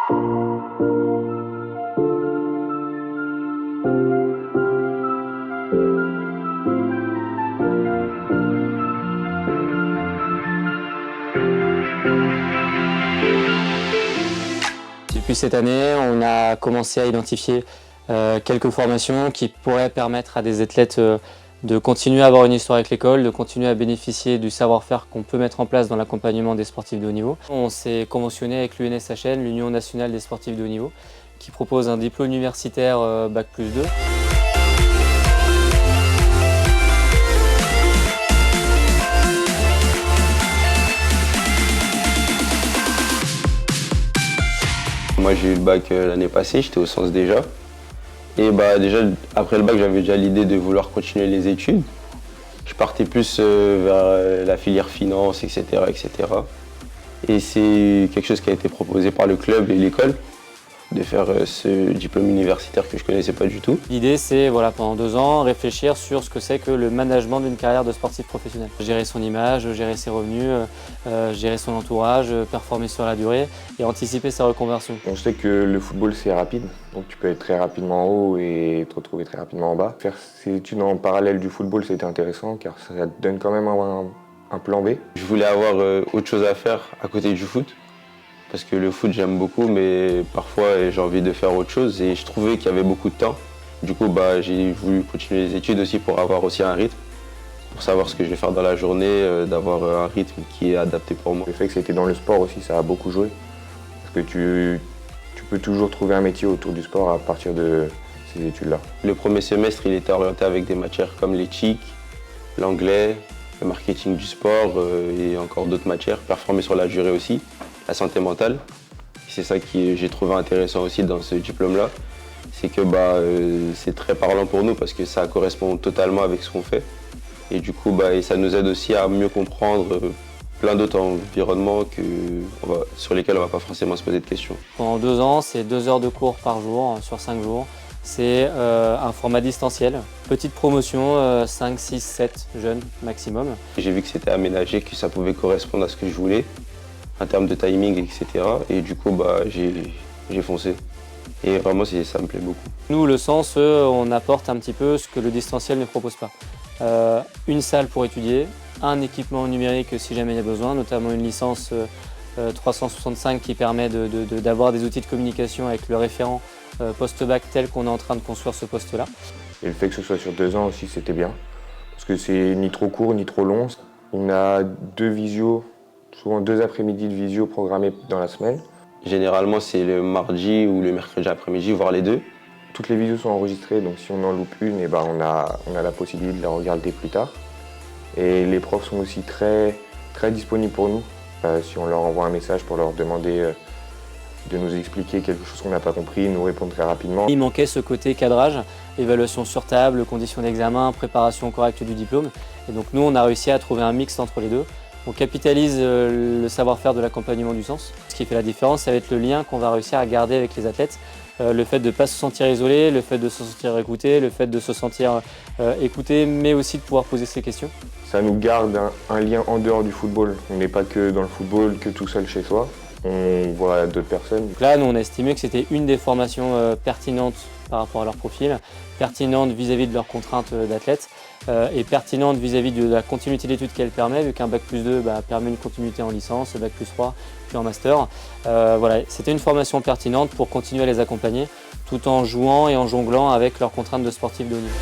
Depuis cette année, on a commencé à identifier quelques formations qui pourraient permettre à des athlètes de continuer à avoir une histoire avec l'école, de continuer à bénéficier du savoir-faire qu'on peut mettre en place dans l'accompagnement des sportifs de haut niveau. On s'est conventionné avec l'UNSHN, l'Union nationale des sportifs de haut niveau, qui propose un diplôme universitaire Bac+2. Moi j'ai eu le bac l'année passée, j'étais au sens déjà. Et déjà après le bac j'avais déjà l'idée de vouloir continuer les études. Je partais plus vers la filière finance, etc., etc. Et c'est quelque chose qui a été proposé par le club et l'école, de faire ce diplôme universitaire que je ne connaissais pas du tout. L'idée c'est pendant 2 ans réfléchir sur ce que c'est que le management d'une carrière de sportif professionnel. Gérer son image, gérer ses revenus, gérer son entourage, performer sur la durée et anticiper sa reconversion. On sait que le football c'est rapide, donc tu peux être très rapidement en haut et te retrouver très rapidement en bas. Faire ces études en parallèle du football c'était intéressant car ça te donne quand même un plan B. Je voulais avoir autre chose à faire à côté du foot. Parce que le foot j'aime beaucoup mais parfois j'ai envie de faire autre chose et je trouvais qu'il y avait beaucoup de temps. Du coup j'ai voulu continuer les études aussi pour avoir aussi un rythme, pour savoir ce que je vais faire dans la journée, d'avoir un rythme qui est adapté pour moi. Le fait que c'était dans le sport aussi ça a beaucoup joué. Parce que tu peux toujours trouver un métier autour du sport à partir de ces études-là. Le premier semestre il était orienté avec des matières comme l'éthique, l'anglais, le marketing du sport et encore d'autres matières, performer sur la durée aussi. La santé mentale, c'est ça que j'ai trouvé intéressant aussi dans ce diplôme-là, c'est que c'est très parlant pour nous parce que ça correspond totalement avec ce qu'on fait. Et du coup, et ça nous aide aussi à mieux comprendre plein d'autres environnements sur lesquels on ne va pas forcément se poser de questions. Pendant 2 ans, c'est 2 heures de cours par jour sur 5 jours. C'est un format distanciel. Petite promotion, 5, 6, 7 jeunes maximum. J'ai vu que c'était aménagé, que ça pouvait correspondre à ce que je voulais, en termes de timing, etc. Et du coup, j'ai foncé. Et vraiment, ça me plaît beaucoup. Nous, le sens, on apporte un petit peu ce que le distanciel ne propose pas. Une salle pour étudier, un équipement numérique si jamais il y a besoin, notamment une licence 365 qui permet d'avoir des outils de communication avec le référent post-bac tel qu'on est en train de construire ce poste-là. Et le fait que ce soit sur 2 ans aussi, c'était bien. Parce que c'est ni trop court, ni trop long. On a 2 visios, souvent 2 après-midi de visio programmés dans la semaine. Généralement, c'est le mardi ou le mercredi après-midi, voire les deux. Toutes les visios sont enregistrées, donc si on en loupe une, on a la possibilité de la regarder plus tard. Et les profs sont aussi très, très disponibles pour nous. Si on leur envoie un message pour leur demander de nous expliquer quelque chose qu'on n'a pas compris, nous répondre très rapidement. Il manquait ce côté cadrage, évaluation sur table, conditions d'examen, préparation correcte du diplôme. Et donc nous, on a réussi à trouver un mix entre les deux. On capitalise le savoir-faire de l'accompagnement du sens. Ce qui fait la différence, ça va être le lien qu'on va réussir à garder avec les athlètes. Le fait de ne pas se sentir isolé, le fait de se sentir écouté, le fait de se sentir écouté, mais aussi de pouvoir poser ses questions. Ça nous garde un lien en dehors du football. On n'est pas que dans le football, que tout seul chez soi. On voit d'autres personnes. Donc là, nous, on a estimé que c'était une des formations pertinentes par rapport à leur profil, pertinente vis-à-vis de leurs contraintes d'athlètes et pertinente vis-à-vis de la continuité d'études qu'elle permet, vu qu'un Bac+2 permet une continuité en licence, Bac+3 puis en master. C'était une formation pertinente pour continuer à les accompagner tout en jouant et en jonglant avec leurs contraintes de sportifs de haut niveau.